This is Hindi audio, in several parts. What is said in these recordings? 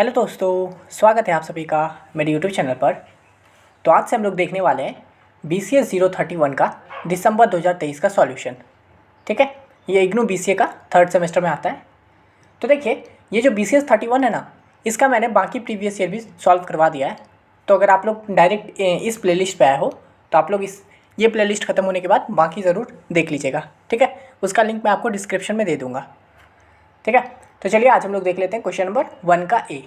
हेलो दोस्तों, स्वागत है आप सभी का मेरे यूट्यूब चैनल पर। तो आज से हम लोग देखने वाले हैं BCS 031 का दिसंबर 2023 का सॉल्यूशन। ठीक है, ये इग्नू BCA का थर्ड सेमेस्टर में आता है। तो देखिए, ये जो BCS 31 है ना, इसका मैंने बाकी प्रीवियस ईयर भी सॉल्व करवा दिया है। तो अगर आप लोग डायरेक्ट इस प्लेलिस्ट पे आए हो तो आप लोग ये प्लेलिस्ट ख़त्म होने के बाद बाकी ज़रूर देख लीजिएगा। ठीक है, उसका लिंक मैं आपको डिस्क्रिप्शन में दे दूँगा। ठीक है, तो चलिए आज हम लोग देख लेते हैं क्वेश्चन नंबर 1 का ए।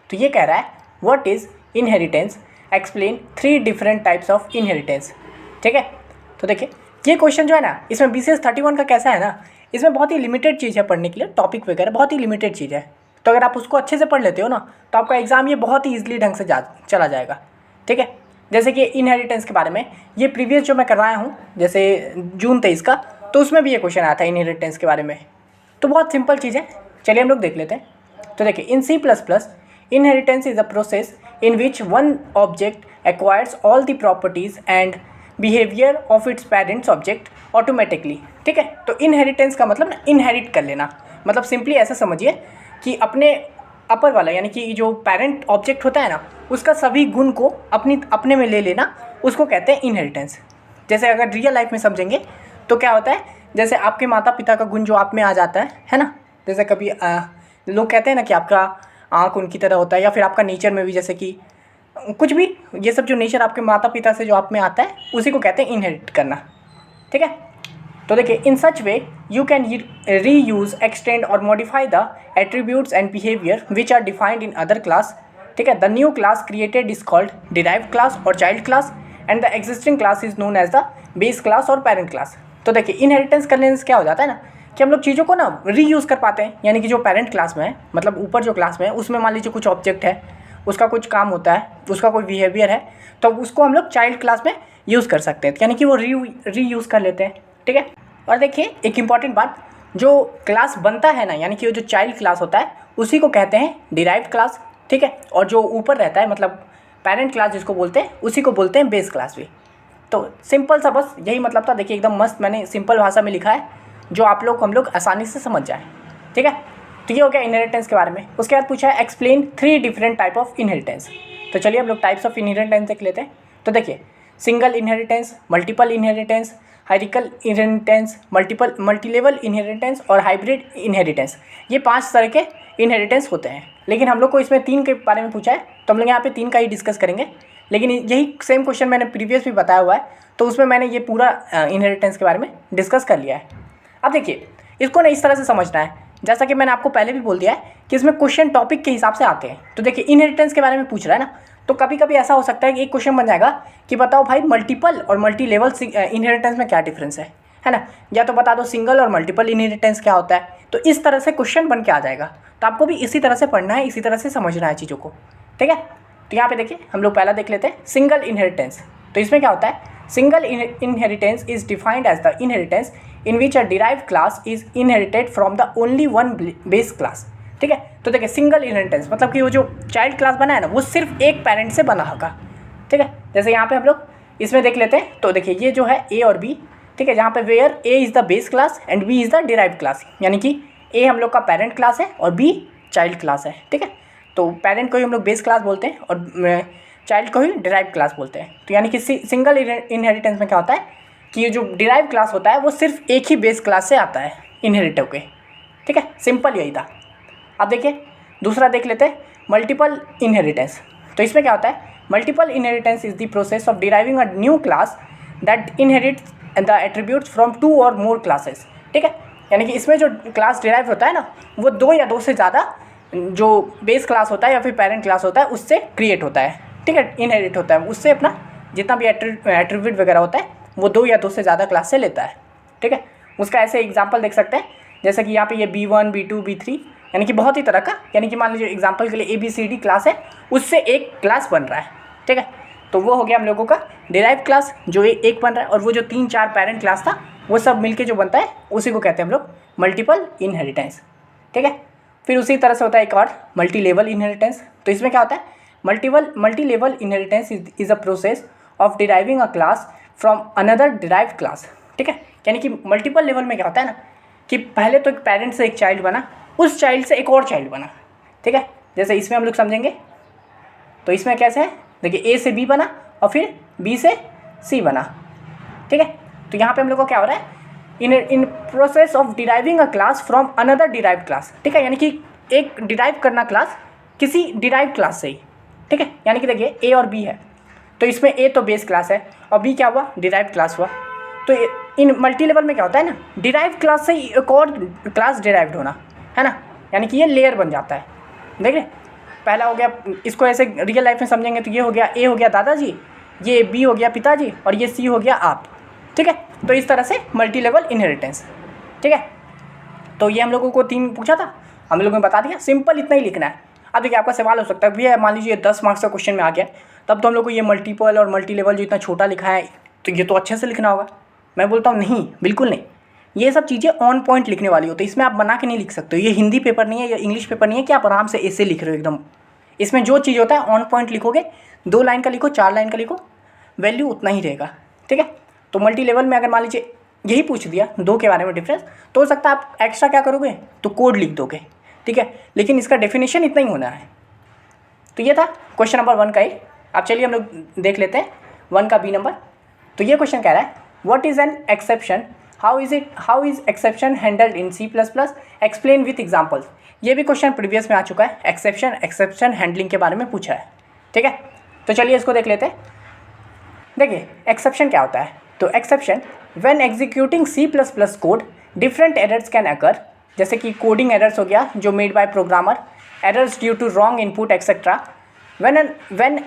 तो ये कह रहा है what is inheritance, explain 3 different types of inheritance. ठीक है, तो देखिए ये क्वेश्चन जो है ना, इसमें BCS 31 का कैसा है ना, इसमें बहुत ही लिमिटेड चीज़ है पढ़ने के लिए, टॉपिक वगैरह बहुत ही लिमिटेड चीज़ है। तो अगर आप उसको अच्छे से पढ़ लेते हो ना, तो आपका एग्ज़ाम ये बहुत ही ईजिली ढंग से चला जाएगा। ठीक है, जैसे कि इनहेरिटेंस के बारे में ये प्रीवियस जो मैं करवाया हूँ, जैसे जून 23 का, तो उसमें भी ये क्वेश्चन आया था इनहेरिटेंस के बारे में। तो बहुत सिंपल चीज़ है, चलिए हम लोग देख लेते हैं। तो देखिए, इन C++ inheritance is a process in which one object acquires all the properties and behaviour of its parents object automatically. ठीक है, तो इनहेरिटेंस का मतलब ना इनहेरिट कर लेना, मतलब सिंपली ऐसा समझिए कि अपने अपर वाला यानी कि जो पेरेंट ऑब्जेक्ट होता है ना, उसका सभी गुण को अपने में ले लेना, उसको कहते हैं इनहेरिटेंस। जैसे अगर रियल लाइफ में समझेंगे तो क्या होता है, जैसे आपके माता पिता का गुण जो आप में आ जाता है ना। जैसे कभी लोग कहते हैं ना कि आपका आँख उनकी तरह होता है, या फिर आपका नेचर में भी जैसे कि कुछ भी, ये सब जो नेचर आपके माता पिता से जो आप में आता है उसी को कहते हैं इनहेरिट करना। ठीक है, तो देखिए in such way you can reuse, extend और modify the attributes and behaviour which are defined in other class. ठीक है, the new class created is called derived class और child class and the existing class is known as the base class और पेरेंट क्लास। तो देखिए इनहेरिटेंस करने से क्या हो जाता है ना कि हम लोग चीज़ों को ना रीयूज़ कर पाते हैं, यानी कि जो पेरेंट क्लास में है, मतलब ऊपर जो क्लास में है, उसमें मान लीजिए कुछ ऑब्जेक्ट है, उसका कुछ काम होता है, उसका कोई बिहेवियर है, तो उसको हम लोग चाइल्ड क्लास में यूज़ कर सकते हैं, यानी कि वो रीयूज़ कर लेते हैं। ठीक है, और देखिए एक इंपॉर्टेंट बात, जो क्लास बनता है ना, यानी कि जो चाइल्ड क्लास होता है उसी को कहते हैं डिराइव्ड क्लास। ठीक है, और जो ऊपर रहता है मतलब पेरेंट क्लास जिसको बोलते हैं, उसी को बोलते हैं बेस क्लास भी। तो सिंपल सा बस यही मतलब था। देखिए एकदम मस्त मैंने सिंपल भाषा में लिखा है, जो आप लोग हम लोग आसानी से समझ जाए। ठीक है, तो ये हो गया इनहेरिटेंस के बारे में। उसके बाद पूछा है explain 3 different type of inheritance. तो चलिए हम लोग टाइप्स ऑफ इनहेरिटेंस देख लेते हैं। तो देखिए, single inheritance, multiple inheritance, hierarchical inheritance, multilevel inheritance और हाइब्रिड इनहेरिटेंस, ये 5 तरह के इनहेरिटेंस होते हैं। लेकिन हम लोग को इसमें 3 के बारे में पूछा है, तो हम लोग यहाँ पे 3 का ही डिस्कस करेंगे। लेकिन यही सेम क्वेश्चन मैंने प्रीवियस भी बताया हुआ है, तो उसमें मैंने ये पूरा इनहेरिटेंस के बारे में डिस्कस कर लिया है। अब देखिए इसको ना इस तरह से समझना है, जैसा कि मैंने आपको पहले भी बोल दिया है कि इसमें क्वेश्चन टॉपिक के हिसाब से आते हैं। तो देखिए इनहेरिटेंस के बारे में पूछ रहा है ना, तो कभी कभी ऐसा हो सकता है कि एक क्वेश्चन बन जाएगा कि बताओ भाई मल्टीपल और मल्टी लेवल इनहेरिटेंस में क्या डिफरेंस है ना, या तो बता दो सिंगल और मल्टीपल इनहेरिटेंस क्या होता है। तो इस तरह से क्वेश्चन बन के आ जाएगा, तो आपको भी इसी तरह से पढ़ना है, इसी तरह से समझना है चीज़ों को। ठीक है, तो यहाँ पे देखिए हम लोग पहला देख लेते हैं सिंगल इनहेरिटेंस। तो इसमें क्या होता है, single inheritance is defined as the inheritance in which a derived class is inherited from the only one base class. ठीक है, तो देखिए सिंगल इनहेरिटेंस मतलब कि वो जो चाइल्ड क्लास बना है ना, वो सिर्फ एक पेरेंट से बना होगा। ठीक है, जैसे यहाँ पे हम लोग इसमें देख लेते हैं। तो देखिए ये जो है ए और बी, ठीक है, जहाँ पे where A is the base class and B is the derived class, यानी कि ए हम लोग का पेरेंट क्लास है और बी चाइल्ड क्लास है। ठीक है, तो पेरेंट को ही हम लोग बेस क्लास बोलते हैं और चाइल्ड को ही डिराइव्ड क्लास बोलते हैं। तो यानी कि सिंगल इनहेरिटेंस में क्या होता है कि ये जो डिराइव्ड क्लास होता है वो सिर्फ एक ही बेस क्लास से आता है इनहेरिट होके। ठीक है, सिंपल यही था। अब देखिए दूसरा देख लेते हैं मल्टीपल इनहेरिटेंस। तो इसमें क्या होता है, multiple inheritance is the process of deriving a new class that inherits the attributes from 2 और मोर क्लासेस। ठीक है, यानी कि इसमें जो क्लास डिराइव होता है ना, वो 2 या 2 से ज़्यादा जो बेस क्लास होता है या फिर पेरेंट क्लास होता है उससे क्रिएट होता है। ठीक है, इनहेरिट होता है, उससे अपना जितना भी एट्रीब्यूट वगैरह होता है वो 2 या 2 से ज़्यादा क्लास से लेता है। ठीक है, उसका ऐसे एग्जांपल देख सकते हैं, जैसे कि यहाँ पे ये B1, B2, B3, यानी कि बहुत ही तरह का, यानी कि मान लीजिए एग्जांपल के लिए ABCD क्लास है, उससे एक क्लास बन रहा है। ठीक है, तो वो हो गया हम लोगों का डिराइव क्लास जो एक बन रहा है, और वो जो 3-4 पेरेंट क्लास था वो सब मिलके जो बनता है उसी को कहते हैं हम लोग मल्टीपल इनहेरिटेंस। ठीक है, फिर उसी तरह से होता है एक और मल्टी लेवल इनहेरिटेंस। तो इसमें क्या होता है, multi level inheritance is a process of deriving a class from another derived class. ठीक है, यानी कि मल्टीपल लेवल में क्या होता है ना कि पहले तो एक पेरेंट से एक चाइल्ड बना, उस चाइल्ड से एक और चाइल्ड बना। ठीक है, जैसे इसमें हम लोग समझेंगे तो इसमें कैसे है, देखिए A से B बना और फिर B से C बना, ठीक है। तो यहाँ पे हम लोग को क्या हो रहा है, in process of deriving a class from another derived class, ठीक है, यानी कि एक डिराइव करना क्लास किसी डिराइव्ड क्लास से ही, ठीक है। यानी कि देखिए A और B है, तो इसमें A तो बेस क्लास है और B क्या हुआ, डिराइव्ड क्लास हुआ। तो इन मल्टी लेवल में क्या होता है ना, डिराइव्ड क्लास से ही एक और क्लास डिराइव्ड होना, है ना, यानी कि ये लेयर बन जाता है। देख रहे, पहला हो गया, इसको ऐसे रियल लाइफ में समझेंगे तो ये हो गया A हो गया दादाजी, ये B हो गया पिताजी और ये C हो गया आप, ठीक है। तो इस तरह से मल्टी लेवल इनहेरिटेंस, ठीक है। तो ये हम लोगों को 3 पूछा था, हम लोगों ने बता दिया, सिंपल इतना ही लिखना है। अब देखिए आपका सवाल हो सकता है भैया मान लीजिए 10 मार्क्स का क्वेश्चन में आ गया, तब तो हम लोग को ये मल्टीपल और मल्टी लेवल जो इतना छोटा लिखा है तो ये तो अच्छे से लिखना होगा। मैं बोलता हूँ नहीं, बिल्कुल नहीं, ये सब चीज़ें ऑन पॉइंट लिखने वाली होती है, इसमें आप बना के नहीं लिख सकते हो। ये हिंदी पेपर नहीं है या इंग्लिश पेपर नहीं है कि आप आराम से ऐसे लिख रहे हो एकदम। इसमें जो चीज़ होता है ऑन पॉइंट लिखोगे, 2 लाइन का लिखो 4 लाइन का लिखो, वैल्यू उतना ही रहेगा, ठीक है। तो मल्टी लेवल में अगर मान लीजिए यही पूछ दिया 2 के बारे में डिफरेंस, तो हो सकता है आप एक्स्ट्रा क्या करोगे, तो कोड लिख दोगे, ठीक है, लेकिन इसका डेफिनेशन इतना ही होना है। तो ये था क्वेश्चन नंबर 1 का ही। अब चलिए हम लोग देख लेते हैं 1 का B नंबर। तो ये क्वेश्चन कह रहा है what is an exception, how is exception handled in C++, explain with examples. ये भी क्वेश्चन प्रीवियस में आ चुका है, एक्सेप्शन हैंडलिंग के बारे में पूछा है, ठीक है। तो चलिए इसको देख लेते हैं। देखिए एक्सेप्शन क्या होता है, तो exception when executing C++ code different errors can occur, जैसे कि कोडिंग एरर्स हो गया जो made by programmer, errors due to wrong input etcetera. When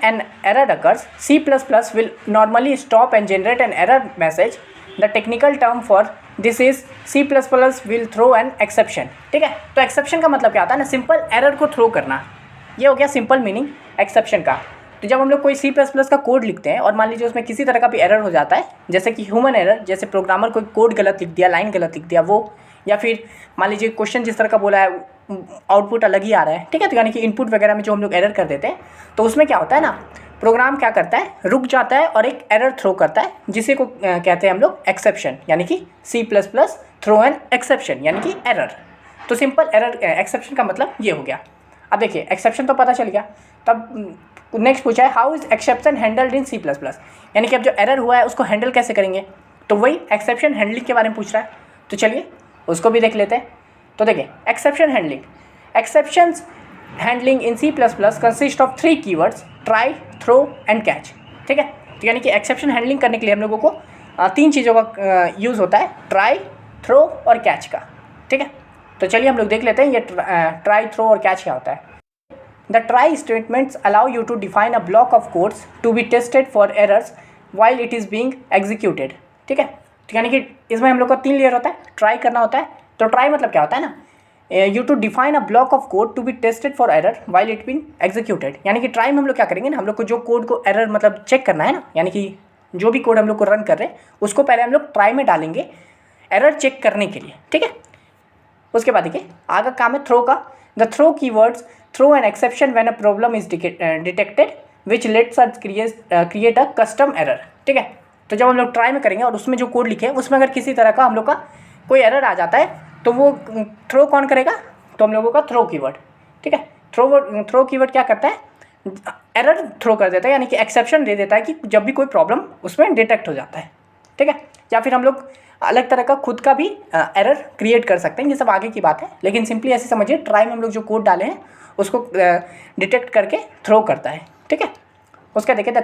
an error occurs, C++ will normally stop and generate an error message. The technical term for this is C++ will throw an exception, ठीक है। तो एक्सेप्शन का मतलब क्या होता है ना, सिंपल एरर को थ्रो करना, ये हो गया सिंपल मीनिंग एक्सेप्शन का। तो जब हम लोग कोई C++ का कोड लिखते हैं और मान लीजिए उसमें किसी तरह का भी एरर हो जाता है, जैसे कि ह्यूमन एरर, जैसे प्रोग्रामर कोई कोड गलत लिख दिया, लाइन गलत लिख दिया वो, या फिर मान लीजिए क्वेश्चन जिस तरह का बोला है आउटपुट अलग ही आ रहा है, ठीक है। तो यानी कि इनपुट वगैरह में जो हम लोग एरर कर देते हैं, तो उसमें क्या होता है ना, प्रोग्राम क्या करता है, रुक जाता है और एक एरर थ्रो करता है, जिसे को कहते हैं हम लोग एक्सेप्शन, यानी कि C++ थ्रो एन एक्सेप्शन यानी कि एरर। तो सिंपल एरर एक्सेप्शन का मतलब ये हो गया। अब देखिए एक्सेप्शन तो पता चल गया, तब नेक्स्ट पूछा है how is exception handled in C++, यानी कि अब जो एरर हुआ है उसको हैंडल कैसे करेंगे, तो वही एक्सेप्शन हैंडलिंग के बारे में पूछ रहा है। तो चलिए उसको भी देख लेते हैं। तो देखिए exception handling, exceptions handling in C++ consist of 3 keywords, try, throw and catch, ठीक है। तो यानी कि एक्सेप्शन हैंडलिंग करने के लिए हम लोगों को 3 चीज़ों का यूज़ होता है, ट्राई, थ्रो और कैच का, ठीक है। तो चलिए हम लोग देख लेते हैं ये ट्राई, थ्रो और कैच क्या होता है। The try statements allow you to define a block of codes to be tested for errors while it is being executed, ठीक है। तो यानी कि इसमें हम लोग का 3 लेयर होता है, ट्राई करना होता है। तो ट्राई मतलब क्या होता है ना, you to define a block of code to be tested for error while it been executed, यानी कि ट्राई में हम लोग क्या करेंगे ना, हम लोग को जो कोड को एरर मतलब चेक करना है ना, यानी कि जो भी कोड हम लोग को रन कर रहे हैं उसको पहले हम लोग ट्राई में डालेंगे एरर चेक करने के लिए, ठीक है। उसके बाद देखिए आगे काम है थ्रो का। The throw keywords throw an exception when a problem is detected which lets us create a custom error, ठीक है। तो जब हम लोग ट्राई में करेंगे और उसमें जो कोड लिखे उसमें अगर किसी तरह का हम लोग का कोई एरर आ जाता है तो वो थ्रो कौन करेगा, तो हम लोगों का थ्रो कीवर्ड, ठीक है। थ्रो कीवर्ड क्या करता है, एरर थ्रो कर देता है, यानी कि एक्सेप्शन दे देता है कि जब भी कोई प्रॉब्लम उसमें डिटेक्ट हो जाता है, ठीक है। या फिर हम लोग अलग तरह का खुद का भी एरर क्रिएट कर सकते हैं, ये सब आगे की बात है, लेकिन सिंपली ऐसे समझिए ट्राई में हम लोग जो कोड डाले हैं उसको डिटेक्ट करके थ्रो करता है, ठीक है। उसका देखिए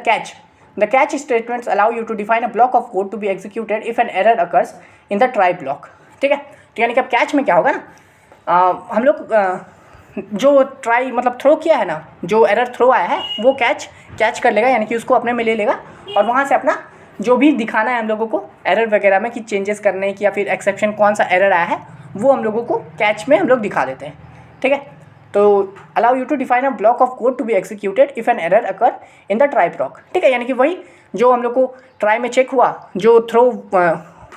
the catch statements allow you to define a block of code to be executed if an error occurs in the try block, ठीक है। तो यानी कि अब कैच में क्या होगा ना, हम लोग जो ट्राई मतलब थ्रो किया है ना, जो एरर थ्रो आया है वो कैच कर लेगा, यानी कि उसको अपने में ले लेगा और वहाँ से अपना जो भी दिखाना है हम लोगों को एरर वगैरह में कि चेंजेस करने की या फिर एक्सेप्शन कौन सा एरर आया है वो हम लोगों को कैच में हम लोग दिखा देते हैं, ठीक है। तो allow you to define a block of code to be executed if an error occur in the try block, ठीक है। यानी कि वही जो हम लोग को ट्राई में चेक हुआ, जो थ्रो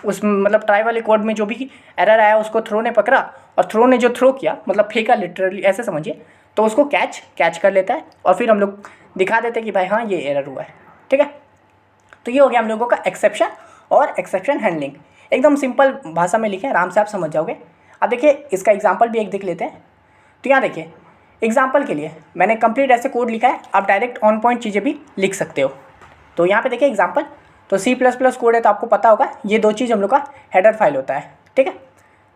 उस मतलब ट्राई वाले कोड में जो भी एरर आया उसको थ्रो ने पकड़ा और थ्रो ने जो थ्रो किया मतलब फेंका, लिटरली ऐसे समझिए, तो उसको कैच कर लेता है और फिर हम लोग दिखा देते हैं कि भाई हाँ ये एरर हुआ है, ठीक है। तो ये हो गया हम लोगों का एक्सेप्शन और एक्सेप्शन हैंडलिंग, एकदम सिंपल भाषा में लिखे, आराम से आप समझ जाओगे। अब देखिए इसका एग्जाम्पल भी एक देख लेते हैं। तो यहाँ देखिए एग्जाम्पल के लिए मैंने कंप्लीट ऐसे कोड लिखा है, आप डायरेक्ट ऑन पॉइंट चीज़ें भी लिख सकते हो। तो यहाँ पे देखिए एग्जाम्पल, तो C++ कोड है तो आपको पता होगा ये दो चीज़ हम लोग का हेडर फाइल होता है, ठीक है।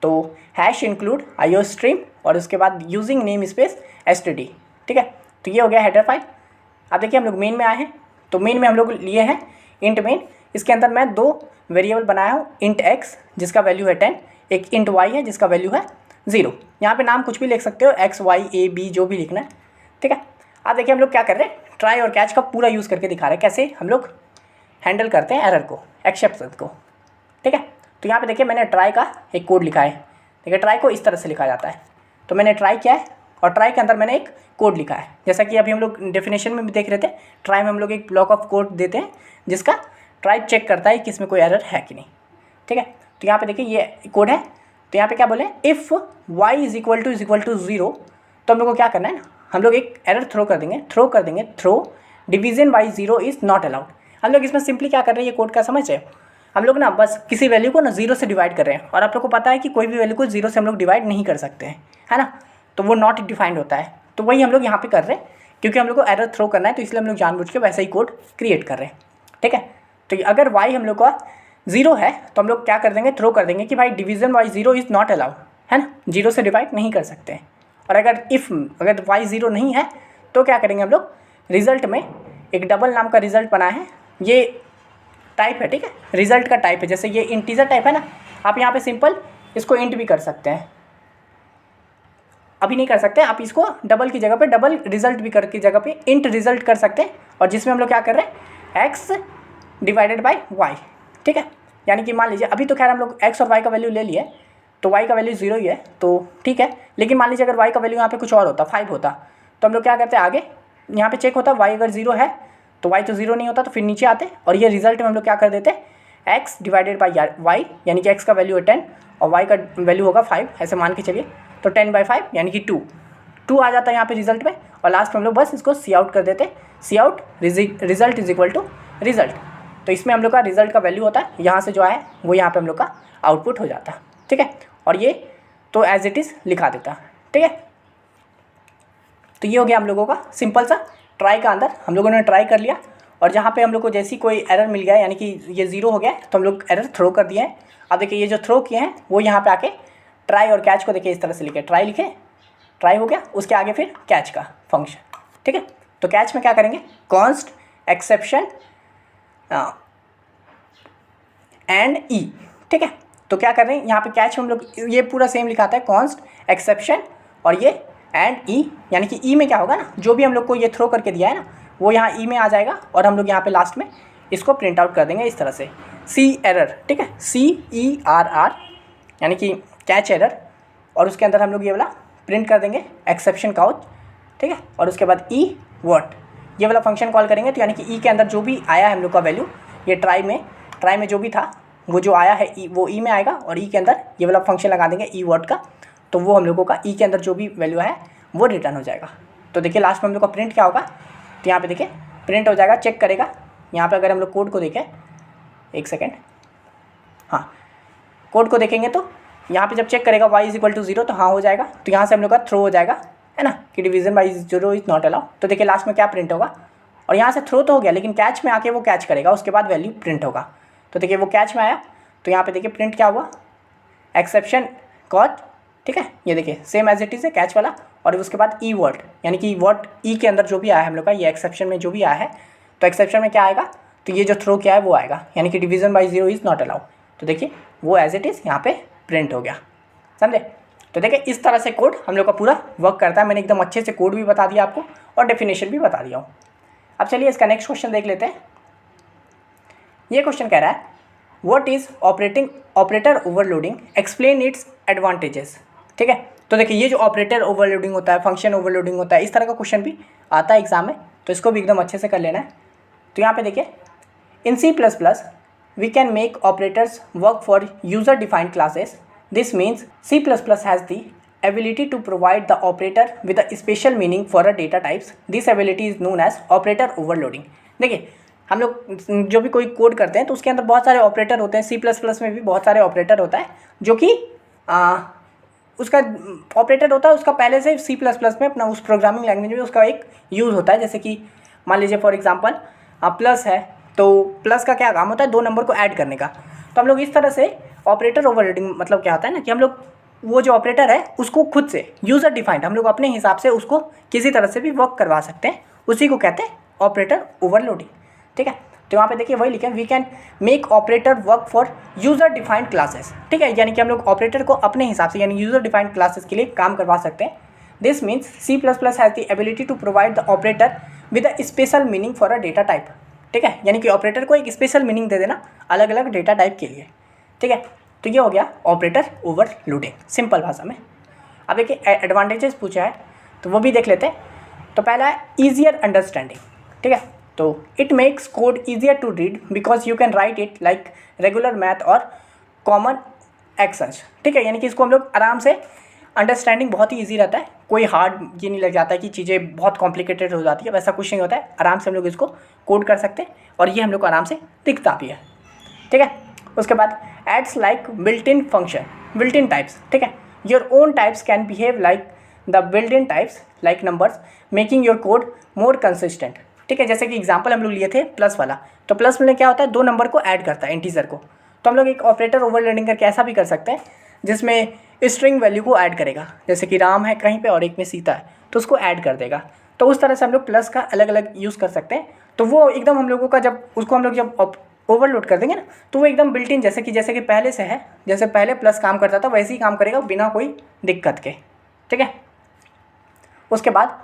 तो हैश इंक्लूड IO स्ट्रीम और उसके बाद यूजिंग नेम स्पेस std, ठीक है। तो ये हो गया हेडर फाइल। अब देखिए हम लोग मेन में आए हैं, तो मेन में हम लोग लिए हैं इंट मेन। इसके अंदर मैं दो वेरिएबल बनाया हूँ, इंट x जिसका वैल्यू है 10, एक इंट y है जिसका वैल्यू है 0। यहाँ पे नाम कुछ भी लिख सकते हो, x y a b जो भी लिखना है, ठीक है। अब देखिए हम लोग क्या कर रहे हैं, ट्राई और कैच का पूरा यूज़ करके दिखा रहे हैं कैसे हम लोग हैंडल करते हैं एरर को, एक्सेप्शन को, ठीक है। तो यहाँ पे देखिए मैंने ट्राई का एक कोड लिखा है। देखिए ट्राई को इस तरह से लिखा जाता है, तो मैंने ट्राई किया है और ट्राई के अंदर मैंने एक कोड लिखा है। जैसा कि अभी हम लोग डेफिनेशन में भी देख रहे थे, ट्राई में हम लोग एक ब्लॉक ऑफ कोड देते हैं जिसका ट्राई चेक करता है कि इसमें कोई एरर है कि नहीं, ठीक है। तो यहाँ पे देखिए ये कोड है। तो यहाँ पे क्या बोले, if y is equal to 0, तो हम लोग को क्या करना है ना, हम लोग एक एरर थ्रो कर देंगे, throw division by 0 is not allowed. हम लोग इसमें सिंपली क्या कर रहे हैं, ये कोड का समझ है, हम लोग ना बस किसी वैल्यू को ना 0 से डिवाइड कर रहे हैं, और आप लोग को पता है कि कोई भी वैल्यू को 0 से हम लोग डिवाइड नहीं कर सकते हैं, है ना, तो वो नॉट डिफाइंड होता है। तो वही हम लोग यहाँ पे कर रहे हैं, क्योंकि हम लोग को एरर थ्रो करना है, तो इसलिए हम लोग जानबूझ के वैसा ही कोड क्रिएट कर रहे हैं, ठीक है। तो अगर y हम लोग का 0 है तो हम लोग क्या कर देंगे, थ्रो कर देंगे कि भाई division by 0 is not allowed, है ना, 0 से डिवाइड नहीं कर सकते हैं। और अगर y 0 नहीं है तो क्या करेंगे हम लोग, रिजल्ट में एक डबल नाम का रिजल्ट बना है, ये टाइप है, ठीक है, रिजल्ट का टाइप है। जैसे ये इंटीजर टाइप है ना, आप यहाँ पे सिंपल इसको इंट भी कर सकते हैं, अभी नहीं कर सकते, आप इसको डबल की जगह पे डबल रिजल्ट भी कर की जगह पे इंट रिजल्ट कर सकते हैं। और जिसमें हम लोग क्या कर रहे हैं, x डिवाइडेड बाई y, ठीक है। यानी कि मान लीजिए अभी तो खैर हम लोग x और y का वैल्यू ले लिए, तो y का वैल्यू 0 ही है, तो ठीक है। लेकिन मान लीजिए अगर y का वैल्यू यहाँ पे कुछ और होता, 5 होता, तो हम लोग क्या करते हैं, आगे यहाँ पे चेक होता, y अगर 0 है तो y तो 0 नहीं होता, तो फिर नीचे आते और ये रिजल्ट में हम लोग क्या कर देते, x डिवाइडेड बाई y, यानी कि x का वैल्यू है 10 और y का वैल्यू होगा 5, ऐसे मान के चलिए, तो 10/5 यानी कि 2 आ जाता है यहाँ पे रिजल्ट में। और लास्ट में हम लोग बस इसको सी आउट कर देते, cout result is equal to result. तो इसमें हम लोग का रिजल्ट का वैल्यू होता है, यहाँ से जो आया वो यहाँ पे हम लोग का आउटपुट हो जाता है, ठीक है। और ये तो एज इट इज़ लिखा देता, ठीक है। तो ये हो गया हम लोगों का सिंपल सा ट्राई का अंदर हम लोगों ने ट्राई कर लिया, और जहाँ पे हम लोग को जैसी कोई एरर मिल गया, यानी कि ये 0 हो गया, तो हम लोग एरर थ्रो कर दिए हैं। अब देखिए ये जो थ्रो किए हैं वो यहाँ पे आके ट्राई और कैच को देखिए इस तरह से लिखे, ट्राई लिखे, ट्राई हो गया, उसके आगे फिर कैच का फंक्शन, ठीक है। तो कैच में क्या करेंगे, कॉन्स्ट एक्सेप्शन एंड ई, ठीक है। तो क्या कर रहे हैं यहाँ पे कैच हम लोग, ये पूरा सेम लिखाता है, कॉन्स्ट एक्सेप्शन और ये एंड ई, यानी कि ई में क्या होगा ना, जो भी हम लोग को ये थ्रो करके दिया है ना वो यहाँ ई में आ जाएगा, और हम लोग यहाँ पे लास्ट में इसको प्रिंट आउट कर देंगे इस तरह से, सी एरर, ठीक है, CERR यानी कि कैच एरर, और उसके अंदर हम लोग ये वाला प्रिंट कर देंगे एक्सेप्शन काउच, ठीक है। और उसके बाद ई व्हाट, ये वाला फंक्शन कॉल करेंगे, तो यानी कि ई के अंदर जो भी आया है हम लोग का वैल्यू, ये ट्राई में जो भी था वो जो आया है ई, वो ई में आएगा, और ई के अंदर ये वाला फंक्शन लगा देंगे ई व्हाट का, तो वो हम लोगों का ई के अंदर जो भी वैल्यू है वो रिटर्न हो जाएगा। तो देखिए लास्ट में हम लोग का प्रिंट क्या होगा, तो यहाँ पे देखिए प्रिंट हो जाएगा, चेक करेगा। यहाँ पे अगर हम लोग कोड को देखें, एक सेकेंड, हाँ कोड को देखेंगे तो यहाँ पे जब चेक करेगा y इज इक्वल टू 0, तो हाँ हो जाएगा, तो यहाँ से हम लोग का थ्रो हो जाएगा, है ना, कि division by 0 is not allow. तो देखिए लास्ट में क्या प्रिंट होगा, और यहाँ से थ्रो तो हो गया, लेकिन कैच में आके वो कैच करेगा, उसके बाद वैल्यू प्रिंट होगा। तो देखिए वो कैच में आया, तो यहाँ पे देखिए प्रिंट क्या हुआ, एक्सेप्शन कॉट, ठीक है, ये देखिए सेम एज इट इज़ है कैच वाला, और उसके बाद ई वर्ड, यानी कि वर्ड ई के अंदर जो भी आया है हम लोग का, ये एक्सेप्शन में जो भी आया है, तो एक्सेप्शन में क्या आएगा, तो ये जो थ्रो क्या है वो आएगा, यानी कि division by 0 is not allow. तो देखिए वो एज इट इज़ यहाँ पे प्रिंट हो गया, समझे। तो देखिए इस तरह से कोड हम लोग का पूरा वर्क करता है। मैंने एकदम अच्छे से कोड भी बता दिया आपको और डेफिनेशन भी बता दिया हूँ। अब चलिए इसका नेक्स्ट क्वेश्चन देख लेते हैं। ये क्वेश्चन कह रहा है, what is operator overloading, explain its advantages, ठीक है। तो देखिए ये जो ऑपरेटर ओवरलोडिंग होता है, फंक्शन ओवरलोडिंग होता है, इस तरह का क्वेश्चन भी आता है एग्जाम में, तो इसको भी एकदम अच्छे से कर लेना है। तो यहाँ पे देखिए, इन C++ we can make operators work for user defined classes. This means C++ has the ability to provide the operator with a special meaning for a data types. This ability is known as operator overloading. देखिए हम लोग जो भी कोई कोड करते हैं तो उसके अंदर बहुत सारे ऑपरेटर होते हैं, C++ में भी बहुत सारे ऑपरेटर होता है जो कि उसका ऑपरेटर होता है उसका पहले से C++ में अपना उस प्रोग्रामिंग लैंग्वेज में उसका एक यूज़ होता है। जैसे कि मान लीजिए फॉर एग्जांपल प्लस है, तो प्लस का क्या काम होता है, दो नंबर को ऐड करने का। तो हम लोग इस तरह से ऑपरेटर ओवरलोडिंग मतलब क्या होता है ना कि हम लोग वो जो ऑपरेटर है उसको खुद से यूज़र डिफाइंड हम लोग अपने हिसाब से उसको किसी तरह से भी वर्क करवा सकते हैं, उसी को कहते हैं ऑपरेटर ओवरलोडिंग। ठीक है, तो यहाँ पे देखिए वही लिखे, we can make operator work for user defined classes. ठीक है, यानी कि हम लोग ऑपरेटर को अपने हिसाब से यानी यूज़र डिफाइंड क्लासेस के लिए काम करवा सकते हैं। This means C++ has the ability to provide the operator with a special meaning for a data type. ठीक है, यानी कि ऑपरेटर को एक स्पेशल मीनिंग दे देना अलग अलग डेटा टाइप के लिए। ठीक है, तो ये हो गया ऑपरेटर ओवरलोडिंग सिंपल भाषा में। अब देखिए एडवांटेजेस पूछा है तो वो भी देख लेते हैं। तो पहला है ईजियर अंडरस्टैंडिंग। ठीक है, तो it makes code easier to read because you can write it like regular math और कॉमन एक्शंस। ठीक है, यानी कि इसको हम लोग आराम से अंडरस्टैंडिंग बहुत ही ईजी रहता है, कोई हार्ड ये नहीं लग जाता है कि चीज़ें बहुत कॉम्प्लिकेटेड हो जाती है, वैसा कुछ नहीं होता है। आराम से हम लोग इसको कोड कर सकते हैं और ये हम लोग को आराम से दिखता भी है। ठीक है, उसके बाद adds like built in function, built in types. ठीक है, your own types can behave like the built in types like numbers making your code more consistent. ठीक है, जैसे कि एग्जांपल हम लोग लिए थे प्लस वाला, तो प्लस में क्या होता है, दो नंबर को ऐड करता है इंटीजर को। तो हम लोग एक ऑपरेटर ओवरलोडिंग करके ऐसा भी कर सकते हैं जिसमें स्ट्रिंग वैल्यू को ऐड करेगा, जैसे कि राम है कहीं पे और एक में सीता है तो उसको ऐड कर देगा। तो उस तरह से हम लोग प्लस का अलग अलग यूज़ कर सकते हैं। तो वो एकदम हम लोगों का जब उसको हम लोग जब ओवरलोड कर देंगे ना तो वो एकदम बिल्ट इन जैसे कि पहले से है, जैसे पहले प्लस काम करता था वैसे ही काम करेगा बिना कोई दिक्कत के। ठीक है, उसके बाद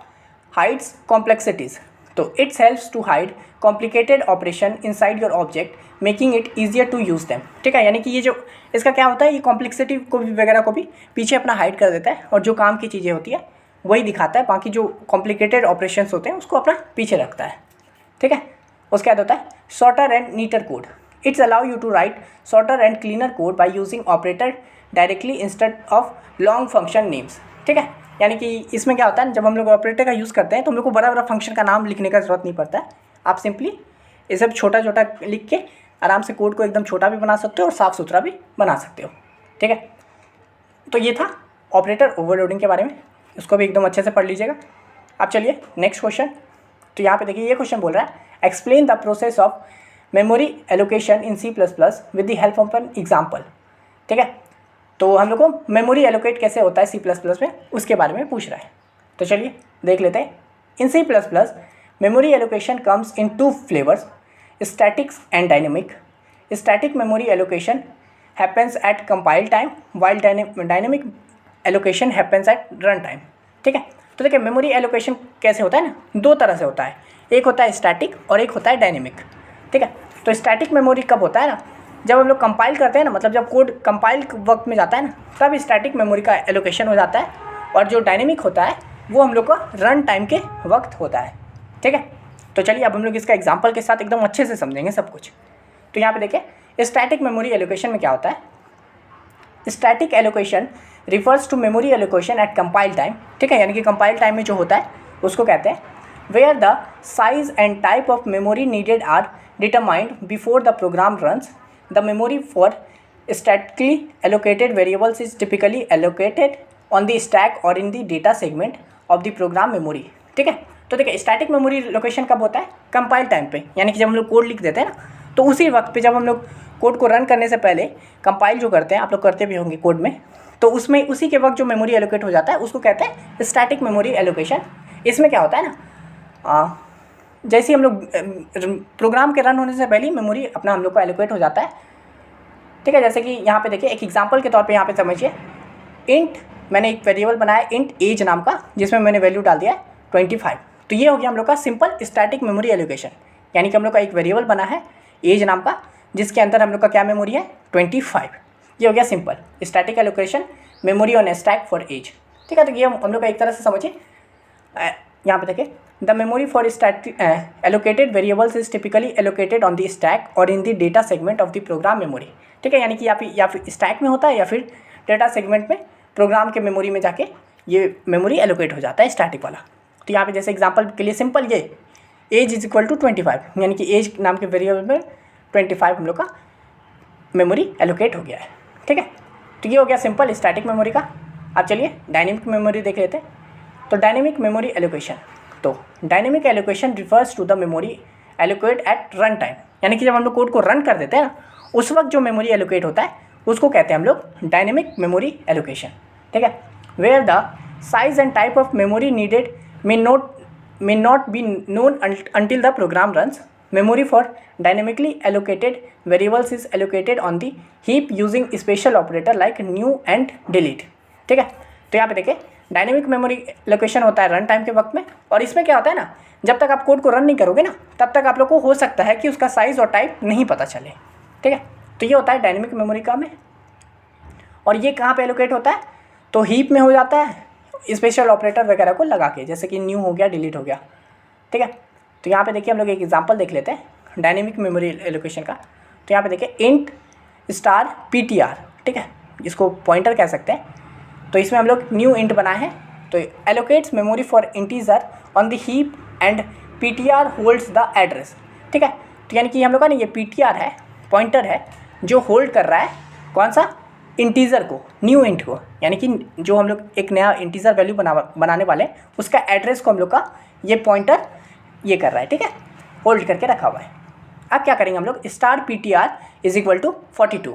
हाइड्स कॉम्प्लेक्सिटीज़, तो it's helps to hide complicated operation inside your object making it easier to use them. ठीक है, यानी कि ये जो इसका क्या होता है, ये कॉम्प्लेक्सिटी को भी वगैरह को भी पीछे अपना हाइड कर देता है और जो काम की चीज़ें होती है वही दिखाता है, बाकी जो कॉम्प्लिकेटेड ऑपरेशंस होते हैं उसको अपना पीछे रखता है। ठीक है, उसके बाद होता है shorter and neater code, it's allow you to write shorter and cleaner code by using operator directly instead of long function names. ठीक है, यानी कि इसमें क्या होता है, जब हम लोग ऑपरेटर का यूज़ करते हैं तो हम लोग को बड़ा बड़ा फंक्शन का नाम लिखने का ज़रूरत नहीं पड़ता है। आप सिंपली ये सब छोटा छोटा लिख के आराम से कोड को एकदम छोटा भी बना सकते हो और साफ़ सुथरा भी बना सकते हो। ठीक है, तो ये था ऑपरेटर ओवरलोडिंग के बारे में, इसको भी एकदम अच्छे से पढ़ लीजिएगा। अब चलिए नेक्स्ट क्वेश्चन। तो यहाँ पे देखिए ये क्वेश्चन बोल रहा है explain the process of memory allocation in C++ with the help of an example. ठीक है, तो हम लोग को मेमोरी एलोकेट कैसे होता है C++ में उसके बारे में पूछ रहा है। तो चलिए देख लेते हैं। In C++ memory allocation comes in two flavours, statics and dynamic. Static memory allocation happens at compile time while dynamic allocation happens at run time. ठीक है, तो देखिए मेमोरी एलोकेशन कैसे होता है ना, दो तरह से होता है, एक होता है स्टैटिक और एक होता है डायनेमिक। ठीक है, तो स्टैटिक मेमोरी कब होता है ना, जब हम लोग कंपाइल करते हैं ना, मतलब जब कोड कंपाइल वक्त में जाता है ना तब स्टैटिक मेमोरी का एलोकेशन हो जाता है, और जो डायनेमिक होता है वो हम लोग का रन टाइम के वक्त होता है। ठीक है, तो चलिए अब हम लोग इसका एग्जांपल के साथ एकदम अच्छे से समझेंगे सब कुछ। तो यहाँ पे देखिए स्टैटिक मेमोरी एलोकेशन में क्या होता है, static allocation refers to memory allocation at compile time. ठीक है, यानी कि कंपाइल टाइम में जो होता है उसको कहते हैं where the size and type of memory needed are determined before the program runs. The memory for statically allocated variables is typically allocated on the stack or in the data segment of the program memory। ठीक है, तो देखिए स्टैटिक मेमोरी लोकेशन कब होता है, कंपाइल टाइम पे, यानी कि जब हम लोग कोड लिख देते हैं ना तो उसी वक्त पे, जब हम लोग कोड को रन करने से पहले कंपाइल जो करते हैं, आप लोग करते भी होंगे कोड में, तो उसमें उसी के वक्त जो मेमोरी एलोकेट हो जाता है उसको कहते हैं स्टैटिक मेमोरी एलोकेशन। इसमें क्या होता है ना, जैसे हम लोग प्रोग्राम के रन होने से पहले मेमोरी अपना हम लोग को एलोकेट हो जाता है। ठीक है, जैसे कि यहाँ पे देखिए एक एग्जांपल के तौर पे यहाँ पे समझिए, इंट मैंने एक वेरिएबल बनाया इंट एज नाम का, जिसमें मैंने वैल्यू डाल दिया है 25। तो ये हो गया हम लोग का सिंपल स्टैटिक मेमोरी एलोकेशन, यानी कि हम लोग का एक वेरिएबल बना है एज नाम का जिसके अंदर हम लोग का क्या मेमोरी है 25। ये हो गया simple static allocation memory on stack for age. ठीक है, तो ये हम लोग का एक तरह से समझिए। यहाँ पे देखिए the memory for static allocated variables is typically allocated on the stack और in the data segment of the program memory. ठीक है, यानी कि या फिर स्टैक में होता है या फिर डेटा सेगमेंट में प्रोग्राम के मेमोरी में जाके ये मेमोरी एलोकेट हो जाता है स्टैटिक वाला। तो यहाँ पे जैसे एग्जांपल के लिए सिंपल ये एज इज इक्वल टू 25, यानी कि एज नाम के वेरिएबल में 25 हम लोग का मेमोरी एलोकेट हो गया है। ठीक है, तो ये हो गया सिंपल स्टैटिक मेमोरी का। अब चलिए डायनेमिक मेमोरी देख लेते हैं। तो डायनेमिक मेमोरी एलोकेशन, तो dynamic allocation refers to the memory allocate at run time, यानी कि जब हम लोग कोड को रन कर देते हैं ना, उस वक्त जो मेमोरी एलोकेट होता है उसको कहते हैं हम लोग डायनेमिक मेमोरी एलोकेशन। ठीक है, where the size and type of memory needed may not be known until the program runs. Memory for dynamically allocated variables is allocated on the heap using special operator like new and delete. ठीक है, तो यहाँ पे देखिए डायनेमिक मेमोरी एलोकेशन होता है रन टाइम के वक्त में, और इसमें क्या होता है ना, जब तक आप कोड को रन नहीं करोगे ना, तब तक आप लोग को हो सकता है कि उसका साइज़ और टाइप नहीं पता चले। ठीक है, तो ये होता है डायनेमिक मेमोरी का में। और ये कहाँ पे एलोकेट होता है, तो हीप में हो जाता है स्पेशल ऑपरेटर वगैरह को लगा के, जैसे कि न्यू हो गया, डिलीट हो गया। ठीक है, तो यहाँ पे देखिए हम लोग एक एग्जांपल देख लेते हैं डायनेमिक मेमोरी एलोकेशन का। तो यहाँ पे देखिए इंट स्टार PTR, ठीक है, इसको पॉइंटर कह सकते हैं। तो इसमें हम लोग न्यू इंट बनाए हैं, तो allocates memory for integer on the heap and PTR holds the address. ठीक है, तो यानी कि हम लोग का ना ये PTR है, पॉइंटर है, जो होल्ड कर रहा है कौन सा, इंटीजर को, न्यू इंट को, यानी कि जो हम लोग एक नया इंटीजर वैल्यू बनाने वाले हैं उसका एड्रेस को हम लोग का ये पॉइंटर ये कर रहा है। ठीक है, होल्ड करके रखा हुआ है। अब क्या करेंगे हम लोग, star PTR is equal to 42।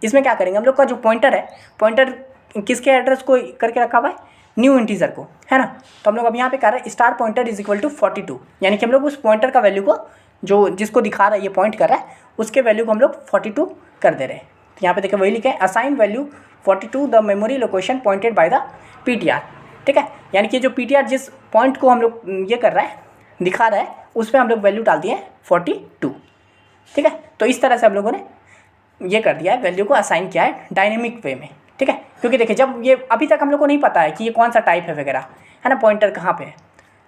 इसमें क्या करेंगे हम लोग का जो पॉइंटर है, पॉइंटर किसके एड्रेस को करके रखा हुआ है, न्यू इंटीजर को, है ना। तो हम लोग अब यहाँ पे कर रहे हैं star pointer is equal to 42, यानी कि हम लोग उस पॉइंटर का वैल्यू को, जो जिसको दिखा रहा है ये पॉइंट कर रहा है, उसके वैल्यू को हम लोग 42 कर दे रहे हैं। तो यहाँ पे देखिए वही लिखे हैं, assign value 42 the memory location pointed by the PTR। ठीक है, यानी कि जो PTR जिस पॉइंट को हम लोग ये कर रहा है, दिखा रहा है, उस पर हम लोग वैल्यू डाल दिए 42। ठीक है, तो इस तरह से हम लोगों ने ये कर दिया है, वैल्यू को असाइन किया है डायनेमिक वे में। ठीक है, क्योंकि देखिए जब ये अभी तक हम लोग को नहीं पता है कि ये कौन सा टाइप है वगैरह, है ना, पॉइंटर कहाँ पे है।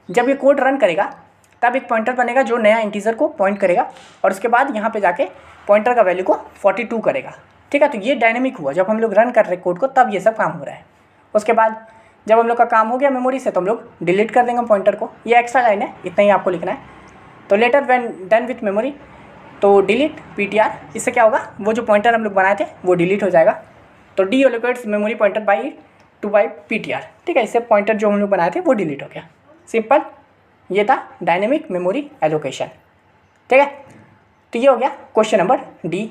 जब ये कोड रन करेगा तब एक पॉइंटर बनेगा जो नया इंटीजर को पॉइंट करेगा, और उसके बाद यहाँ पे जाके पॉइंटर का वैल्यू को 42 करेगा। ठीक है, तो ये डायनेमिक हुआ, जब हम लोग रन कर रहे कोड को तब ये सब काम हो रहा है। उसके बाद जब हम लोग का काम हो गया मेमोरी से, तो हम लोग डिलीट कर देंगे पॉइंटर को। ये एक्स्ट्रा लाइन है, इतना ही आपको लिखना है। तो letter when done with memory, तो डिलीट PTR, इससे क्या होगा, वो जो पॉइंटर हम लोग बनाए थे वो डिलीट हो जाएगा। तो D allocates memory pointer by PTR। ठीक है, इससे पॉइंटर जो हम लोग बनाए थे वो डिलीट हो गया। सिंपल, ये था डायनेमिक मेमोरी एलोकेशन। ठीक है, तो ये हो गया क्वेश्चन नंबर D।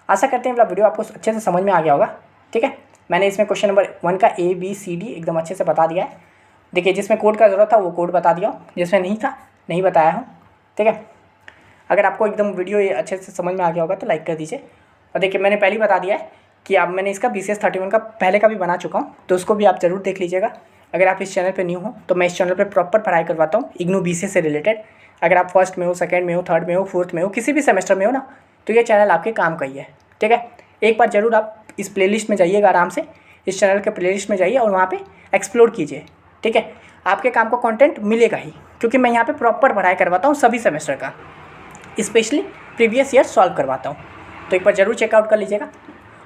आशा करते हैं मतलब वीडियो आपको अच्छे से समझ में आ गया होगा। ठीक है, मैंने इसमें क्वेश्चन नंबर 1 का ABCD एकदम अच्छे से बता दिया है। देखिए जिसमें कोड का ज़रूरत था वो कोड बता दिया हूँ, जिसमें नहीं था नहीं बताया हूँ। ठीक है, अगर आपको एकदम वीडियो ये अच्छे से समझ में आ गया होगा तो लाइक कर दीजिए। और देखिए मैंने पहले ही बता दिया है कि अब मैंने इसका BCS 31 का पहले का भी बना चुका हूँ, तो उसको भी आप ज़रूर देख लीजिएगा। अगर आप इस चैनल पर न्यू हो तो मैं इस चैनल पर प्रॉपर पढ़ाई करवाता हूँ इग्नू BCS से रिलेटेड। अगर आप फर्स्ट में हो, सेकेंड में हो, थर्ड में हो, फोर्थ में हो, किसी भी सेमेस्टर में हो ना, तो ये चैनल आपके काम का ही है। ठीक है, एक बार ज़रूर आप इस प्लेलिस्ट में जाइएगा, आराम से इस चैनल के प्लेलिस्ट में जाइए और वहाँ पे एक्सप्लोर कीजिए। ठीक है, आपके काम का कंटेंट मिलेगा ही, क्योंकि मैं यहाँ पे प्रॉपर पढ़ाई करवाता हूँ सभी सेमेस्टर का, स्पेशली प्रीवियस ईयर सॉल्व करवाता हूँ। तो एक बार ज़रूर चेकआउट कर लीजिएगा।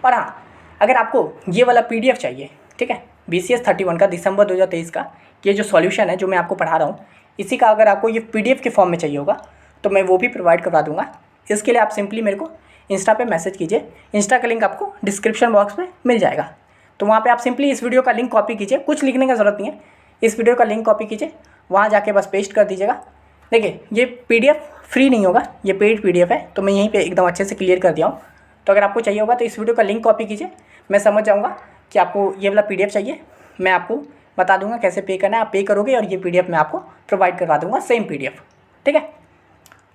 और हाँ, अगर आपको ये वाला PDF चाहिए, ठीक है, BCS 31 का दिसंबर 2023 का ये जो सॉल्यूशन है जो मैं आपको पढ़ा रहा हूँ, इसी का अगर आपको ये PDF के फॉर्म में चाहिए होगा तो मैं वो भी प्रोवाइड करवा दूँगा। इसके लिए आप सिंपली मेरे को इंस्टा पे मैसेज कीजिए। इंस्टा का लिंक आपको डिस्क्रिप्शन बॉक्स में मिल जाएगा। तो वहाँ पे आप सिंपली इस वीडियो का लिंक कॉपी कीजिए, कुछ लिखने का ज़रूरत नहीं है, इस वीडियो का लिंक कॉपी कीजिए, वहाँ जाके बस पेस्ट कर दीजिएगा। देखिए ये PDF फ्री नहीं होगा, ये पेड PDF है, तो मैं यहीं पे एकदम अच्छे से क्लियर कर दिया हूँ। तो अगर आपको चाहिए होगा तो इस वीडियो का लिंक कॉपी कीजिए, मैं समझ जाऊँगा कि आपको ये वाला PDF चाहिए। मैं आपको बता दूँगा कैसे पे करना है, आप पे करोगे और ये PDF मैं आपको प्रोवाइड करवा दूँगा, सेम PDF। ठीक है,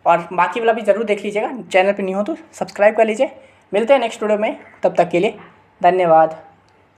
और बाकी वाला भी ज़रूर देख लीजिएगा। चैनल पर नहीं हो तो सब्सक्राइब कर लीजिए। मिलते हैं नेक्स्ट वीडियो में, तब तक के लिए धन्यवाद।